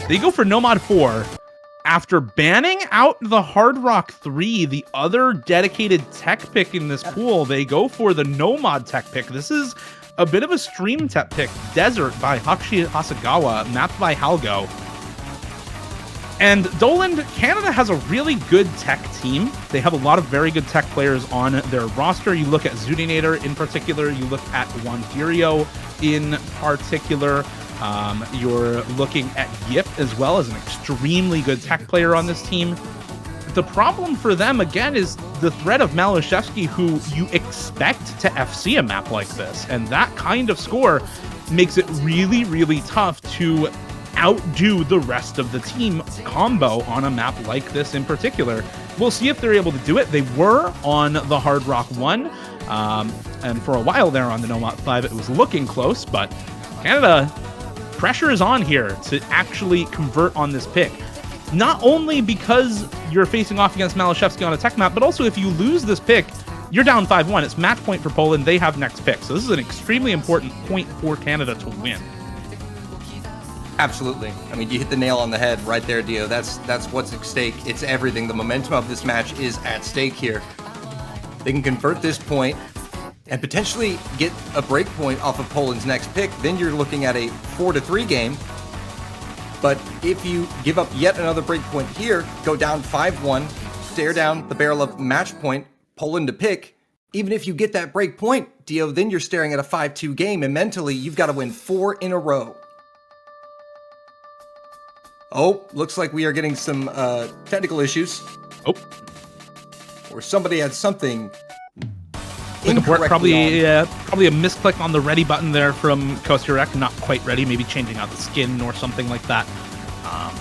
they go for Nomad 4 after banning out the Hard Rock 3, the other dedicated tech pick in this pool. They go for the Nomad tech pick. This is a bit of a stream tech pick. Desert by Hakushi Hasegawa, mapped by Halgo. And Doland, Canada has a really good tech team. They have a lot of very good tech players on their roster. You look at Zudinator in particular. You look at Wandirio in particular. You're looking at Yip as well as an extremely good tech player on this team. The problem for them, again, is the threat of Malashevsky, who you expect to FC a map like this. And that kind of score makes it really, really tough to outdo the rest of the team combo on a map like this in particular. We'll see if they're able to do it. They were on the Hard Rock 1, and for a while there on the Nomad 5, it was looking close, but Canada, pressure is on here to actually convert on this pick. Not only because you're facing off against Malashevsky on a tech map, but also if you lose this pick, you're down 5-1. It's match point for Poland. They have next pick. So this is an extremely important point for Canada to win. Absolutely. I mean, you hit the nail on the head right there, Dio. That's what's at stake. It's everything. The momentum of this match is at stake here. They can convert this point and potentially get a break point off of Poland's next pick. Then you're looking at a 4-3 game. But if you give up yet another break point here, go down 5-1, stare down the barrel of match point, Poland to pick. Even if you get that break point, Dio, then you're staring at a 5-2 game, and mentally you've got to win 4 in a row. Oh, looks like we are getting some technical issues. Oh. Or somebody had something Probably on. probably a misclick on the ready button there from Kosturek. Not quite ready, maybe changing out the skin or something like that.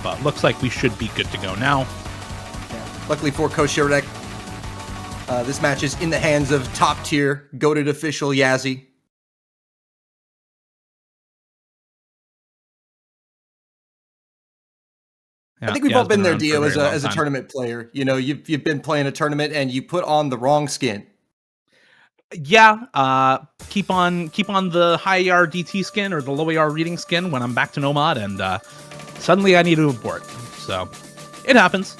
But looks like we should be good to go now. Yeah. Luckily for Kosturek, this match is in the hands of top-tier, goated official Yazzie. I think we've all been there, Dio, as a tournament player. You know, you've been playing a tournament and you put on the wrong skin. Yeah, keep on the high AR DT skin or the low AR reading skin when I'm back to Nomad, and suddenly I need to abort. So it happens.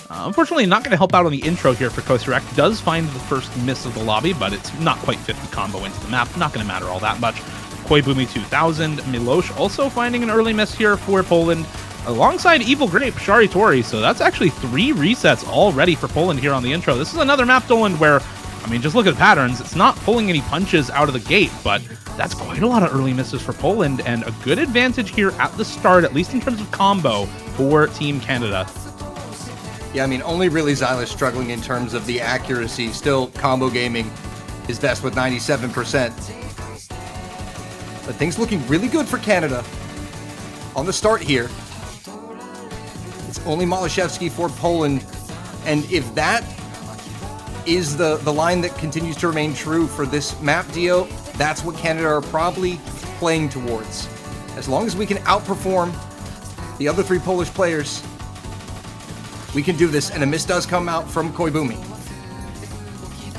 Unfortunately, not going to help out on the intro here for Kosturek. Does find the first miss of the lobby, but it's not quite fit the combo into the map. Not going to matter all that much. Koibumi 2000, Milosh also finding an early miss here for Poland, alongside Evil Grape, Shari Tori. So that's actually 3 resets already for Poland here on the intro. This is another map, Dolan, where, I mean, just look at the patterns. It's not pulling any punches out of the gate, but that's quite a lot of early misses for Poland, and a good advantage here at the start, at least in terms of combo, for Team Canada. Yeah, I mean, only really Xylas struggling in terms of the accuracy. Still, combo gaming is best with 97%. But things looking really good for Canada on the start here. It's only Malashevsky for Poland, and if that is the line that continues to remain true for this map, Dio, that's what Canada are probably playing towards. As long as we can outperform the other 3 Polish players, we can do this, and a miss does come out from Koibumi.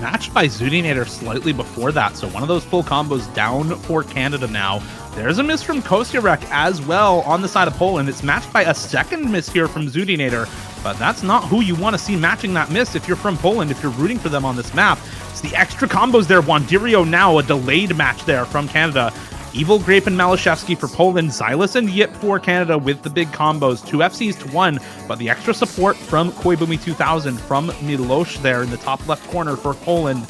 Matched by Zudinator slightly before that, so one of those full combos down for Canada now. There's a miss from Kosturek as well on the side of Poland. It's matched by a second miss here from Zudinator, but that's not who you want to see matching that miss if you're from Poland, if you're rooting for them on this map. It's the extra combos there. Wanderio now a delayed match there from Canada. Evil Grape and Malashevsky for Poland, Xylus and Yip for Canada with the big combos. 2 FCs to 1, but the extra support from Koibumi 2000 from Milosh there in the top left corner for Poland.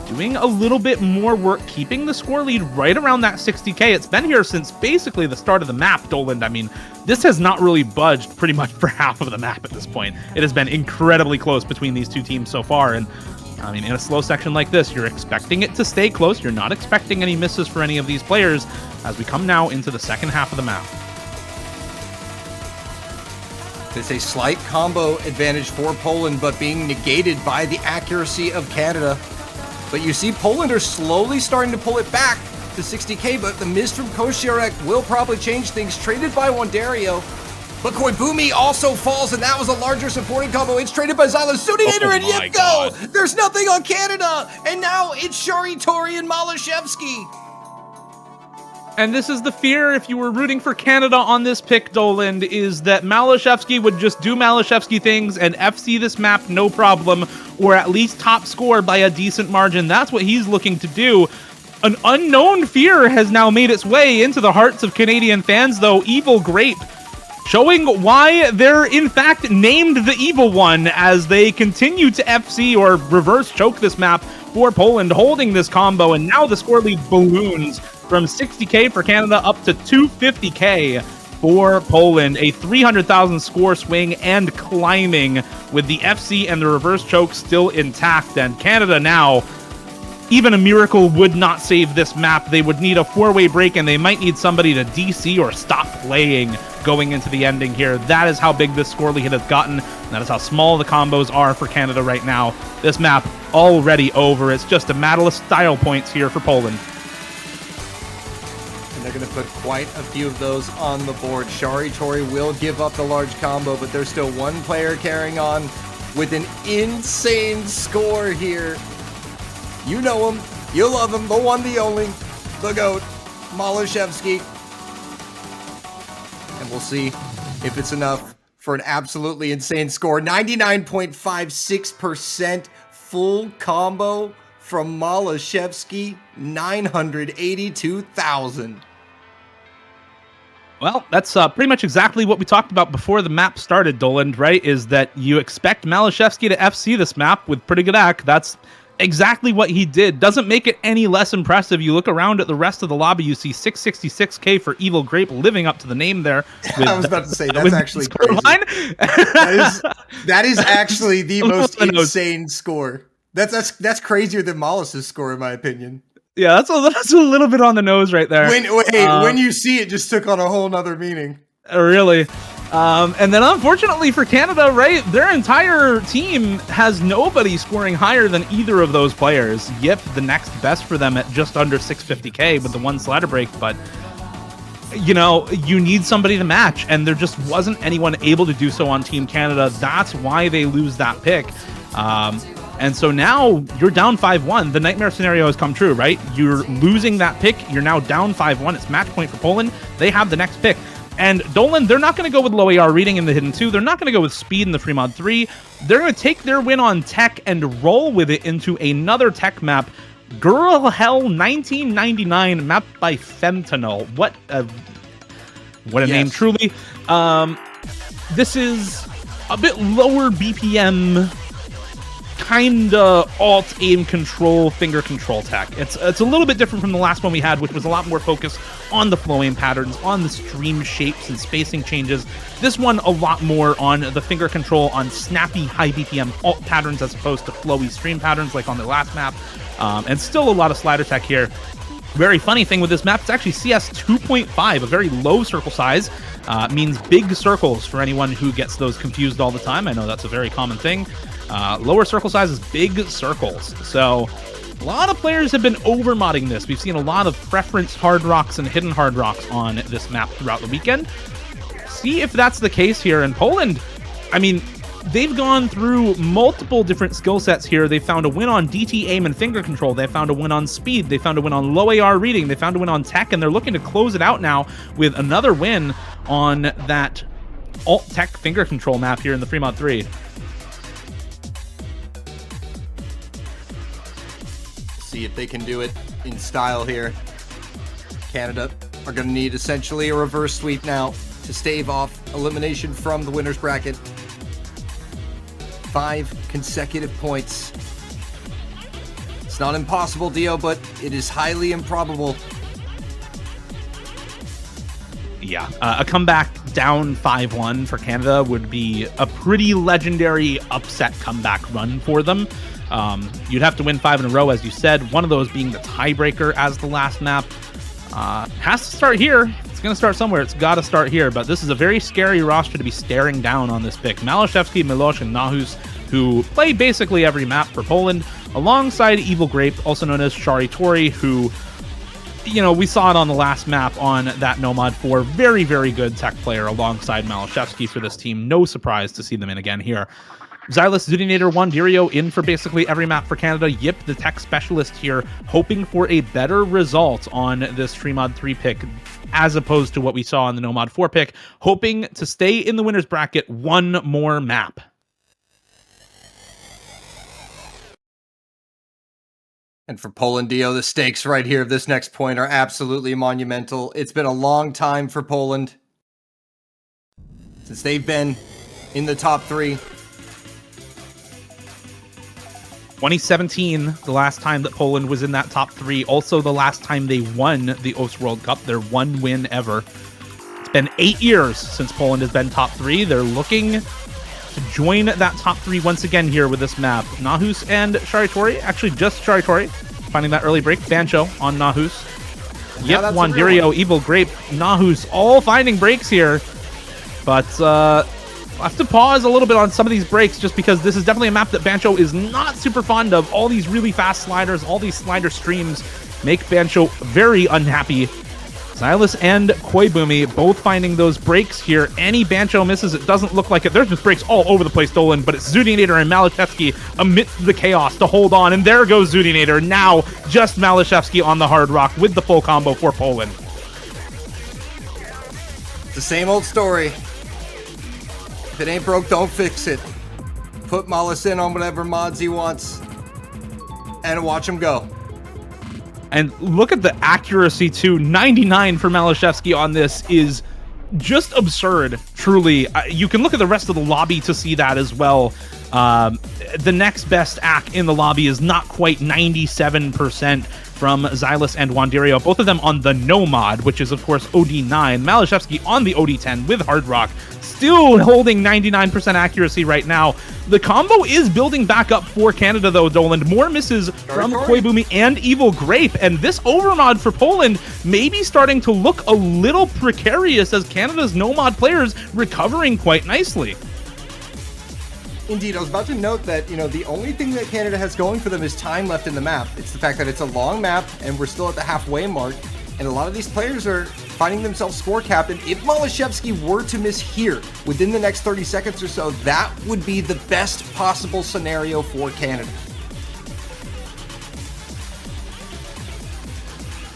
Doing a little bit more work, keeping the score lead right around that 60k. It's been here since basically the start of the map, Doland. I mean, this has not really budged pretty much for half of the map at this point. It has been incredibly close between these two teams so far, and I mean, in a slow section like this, you're expecting it to stay close. You're not expecting any misses for any of these players as we come now into the second half of the map. There's a slight combo advantage for Poland, but being negated by the accuracy of Canada. But you see Poland are slowly starting to pull it back to 60k, but the miss from Kosciarek will probably change things. Traded by Wanderio. But Koibumi also falls, and that was a larger supporting combo. It's traded by Xylus, Suninator, and Yip go! There's nothing on Canada! And now it's Shari, Tori, and Malashevsky. And this is the fear if you were rooting for Canada on this pick, Doland, is that Malashevsky would just do Malashevsky things and FC this map no problem, or at least top score by a decent margin. That's what he's looking to do. An unknown fear has now made its way into the hearts of Canadian fans, though. Evil Grape showing why they're in fact named the Evil One as they continue to FC or reverse choke this map for Poland, holding this combo, and now the score lead balloons from 60k for Canada up to 250k for Poland. A 300,000 score swing and climbing with the FC and the reverse choke still intact, and Canada now, even a miracle would not save this map. They would need a 4-way break, and they might need somebody to DC or stop playing going into the ending here. That is how big this score lead has gotten. That is how small the combos are for Canada right now. This map already over. It's just a matter of style points here for Poland. And they're going to put quite a few of those on the board. Shari Tori will give up the large combo, but there's still one player carrying on with an insane score here. You know him, you love him, the one, the only, the GOAT, Malashevsky. And we'll see if it's enough for an absolutely insane score. 99.56% full combo from Malashevsky, 982,000. Well, that's pretty much exactly what we talked about before the map started, Doland, right? Is that you expect Malashevsky to FC this map with pretty good act. That's exactly what he did. Doesn't make it any less impressive. You look around at the rest of the lobby, you see 666k for Evil Grape living up to the name there. I was about to say, that's actually crazy. That is actually the most insane score. That's crazier than Mollis's score, in my opinion. Yeah, that's a little bit on the nose right there. When you see it, just took on a whole nother meaning. Really. And then unfortunately for Canada, right, their entire team has nobody scoring higher than either of those players. Yip, the next best for them at just under 650k with the one slider break, but you know, you need somebody to match, and there just wasn't anyone able to do so on Team Canada. That's why they lose that pick. And so now you're down 5-1. The nightmare scenario has come true, right? You're losing that pick. You're now down 5-1. It's match point for Poland. They have the next pick. And Dolan, they're not going to go with low AR reading in the Hidden 2. They're not going to go with speed in the Fremont 3. They're going to take their win on tech and roll with it into another tech map. Girl Hell 1999, mapped by Fentanyl. What a name, truly. This is a bit lower BPM, kinda alt aim control, finger control tech. It's a little bit different from the last one we had, which was a lot more focused on the flow aim patterns, on the stream shapes and spacing changes. This one a lot more on the finger control, on snappy high BPM alt patterns as opposed to flowy stream patterns like on the last map. And still a lot of slider tech here. Very funny thing with this map, it's actually CS 2.5, a very low circle size. Means big circles for anyone who gets those confused all the time. I know that's a very common thing. Lower circle size is big circles. So a lot of players have been over-modding this. We've seen a lot of preference hard rocks and hidden hard rocks on this map throughout the weekend. See if that's the case here in Poland. I mean, they've gone through multiple different skill sets here. They found a win on DT aim and finger control. They found a win on speed. They found a win on low AR reading. They found a win on tech, and they're looking to close it out now with another win on that alt tech finger control map here in the Fremont 3. see if they can do it in style here. Canada are going to need essentially a reverse sweep now to stave off elimination from the winner's bracket. 5 consecutive points. It's not impossible, Dio, but it is highly improbable. Yeah, a comeback down 5-1 for Canada would be a pretty legendary upset comeback run for them. You'd have to win 5 in a row, as you said, one of those being the tiebreaker as the last map. Has to start here. It's going to start somewhere. It's got to start here, but this is a very scary roster to be staring down on this pick. Malashevsky, Milosh, and Nahus, who play basically every map for Poland, alongside Evil Grape, also known as Shari Tori, who, you know, we saw it on the last map on that Nomad 4. Very, very good tech player alongside Malashevsky for this team. No surprise to see them in again here. Xylus, Zudinator, Wandirio in for basically every map for Canada. Yip, the tech specialist here, hoping for a better result on this Tremod 3 pick as opposed to what we saw on the Nomad 4 pick, hoping to stay in the winner's bracket one more map. And for Poland, Dio, the stakes right here of this next point are absolutely monumental. It's been a long time for Poland since they've been in the top 3. 2017, the last time that Poland was in that top 3. Also the last time they won the OS World Cup, their one win ever. It's been 8 years since Poland has been top 3. They're looking to join that top 3 once again here with this map. Nahus and Shari Tori, actually just Shari Tori, finding that early break. Bancho on Nahus. Yep, Wandirio, Evil Grape, Nahus, all finding breaks here. But I'll have to pause a little bit on some of these breaks just because this is definitely a map that Bancho is not super fond of. All these really fast sliders, all these slider streams make Bancho very unhappy. Xylus and Koibumi both finding those breaks here. Any Bancho misses, it doesn't look like it. There's just breaks all over the place, Dolan, but it's Zudinator and Malashevsky amidst the chaos to hold on. And there goes Zudinator. Now just Malashevsky on the hard rock with the full combo for Poland. It's the same old story. If it ain't broke, don't fix it. Put Malas in on whatever mods he wants and watch him go. And look at the accuracy too. 99 for Malashevsky on this is just absurd, truly. You can look at the rest of the lobby to see that as well. The next best act in the lobby is not quite 97% from Xylus and Wandirio, both of them on the no mod, which is of course OD9. Malashevsky on the OD10 with Hard Rock, still holding 99% accuracy right now. The combo is building back up for Canada though, Doland. More misses from Koibumi and Evil Grape, and this overmod for Poland may be starting to look a little precarious as Canada's no mod players recovering quite nicely. Indeed, I was about to note that, you know, the only thing that Canada has going for them is time left in the map. It's the fact that it's a long map and we're still at the halfway mark, and a lot of these players are finding themselves score capped. And if Malashevsky were to miss here within the next 30 seconds or so, that would be the best possible scenario for Canada.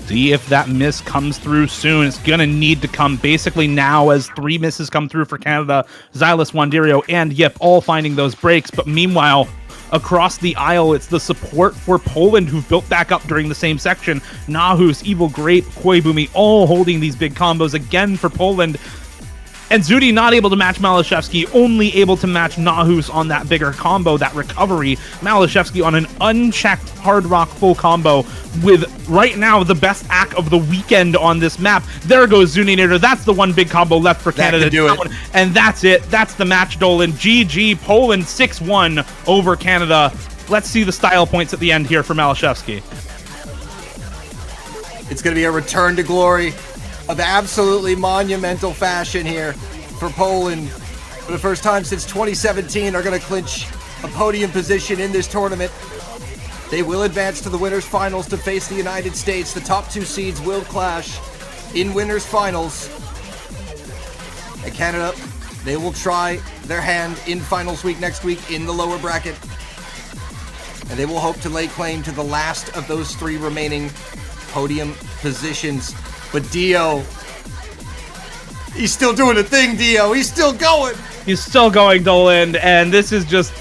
See if that miss comes through soon. It's going to need to come basically now as 3 misses come through for Canada. Xylus, Wandirio, and Yip all finding those breaks. But meanwhile, across the aisle, it's the support for Poland who've built back up during the same section. Nahus, Evil Grape, Koibumi, all holding these big combos again for Poland. And Zudi not able to match Malashevsky, only able to match Nahus on that bigger combo, that recovery. Malashevsky on an unchecked Hard Rock full combo with, right now, the best act of the weekend on this map. There goes Zudinator. That's the one big combo left for Canada. Do it. And that's it. That's the match, Dolan. GG, Poland 6-1 over Canada. Let's see the style points at the end here for Malashevsky. It's going to be a return to glory of absolutely monumental fashion here for Poland. For the first time since 2017, are going to clinch a podium position in this tournament. They will advance to the winners finals to face the United States. The top 2 seeds will clash in winners finals. And Canada, they will try their hand in finals week next week in the lower bracket. And they will hope to lay claim to the last of those 3 remaining podium positions. But Dio, he's still doing a thing, Dio. He's still going. He's still going, Dolan, and this is just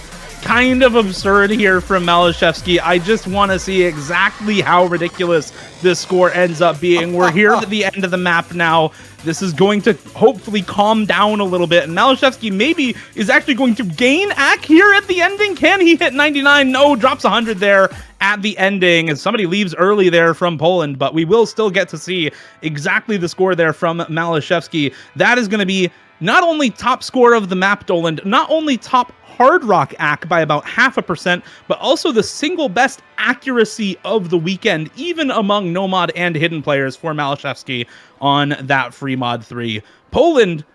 kind of absurd here from Malashevsky. I just want to see exactly how ridiculous this score ends up being. We're here at the end of the map now. This is going to hopefully calm down a little bit, and Malashevsky maybe is actually going to gain AC here at the ending. Can he hit 99? No, drops 100 there at the ending, as somebody leaves early there from Poland, but we will still get to see exactly the score there from Malashevsky. That is going to be not only top score of the map, Doland, not only top Hard Rock AC by about 0.5%, but also the single best accuracy of the weekend, even among no mod and hidden players for Malashevsky on that free mod 3. Poland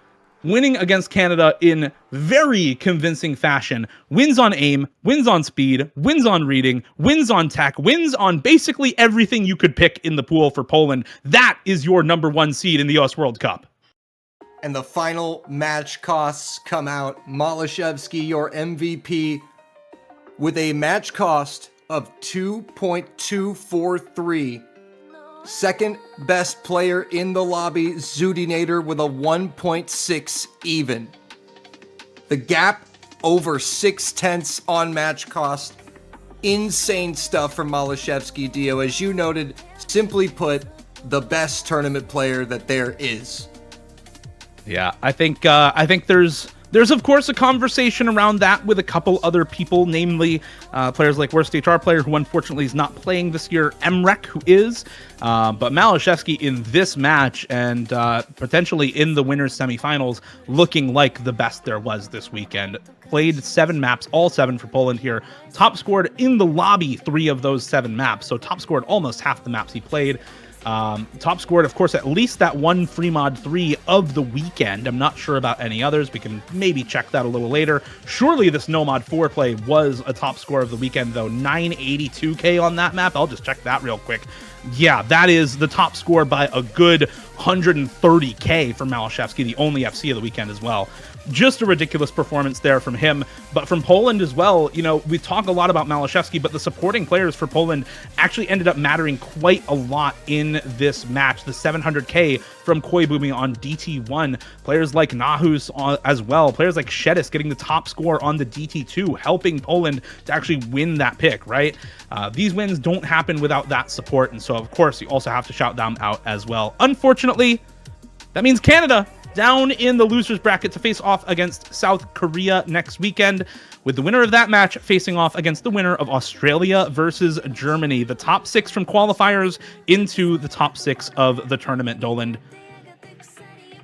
winning against Canada in very convincing fashion. Wins on aim, wins on speed, wins on reading, wins on tech, wins on basically everything you could pick in the pool for Poland. That is your #1 seed in the US World Cup. And the final match costs come out. Malashevsky, your MVP, with a match cost of 2.243. Second best player in the lobby, Zudinator, with a 1.6 even. The gap over 0.6 on match cost. Insane stuff from Malashevsky, Dio. As you noted, simply put, the best tournament player that there is. Yeah, I think there's of course a conversation around that with a couple other people, namely players like Worst HR player, who unfortunately is not playing this year, Emrek, who is, but Malashevsky in this match and potentially in the winners semifinals, looking like the best there was this weekend. Played 7 maps, all 7 for Poland here. Top scored in the lobby 3 of those 7 maps, so top scored almost half the maps he played. Top scored, of course, at least that one free mod 3 of the weekend. I'm not sure about any others. We can maybe check that a little later. Surely this no mod 4 play was a top score of the weekend, though. 982k on that map. I'll just check that real quick. Yeah, that is the top score by a good 130k for Malashevsky, the only FC of the weekend as well. Just a ridiculous performance there from him, but from Poland as well. You know, we talk a lot about Malashevsky, but the supporting players for Poland actually ended up mattering quite a lot in this match. The 700k from Koibumi on DT1, players like Nahus as well, players like Shedis getting the top score on the DT2, helping Poland to actually win that pick, right? These wins don't happen without that support, and so of course you also have to shout them out as well. Unfortunately, that means Canada down in the losers bracket to face off against South Korea next weekend, with the winner of that match facing off against the winner of Australia versus Germany. The top 6 from qualifiers into the top 6 of the tournament, Doland.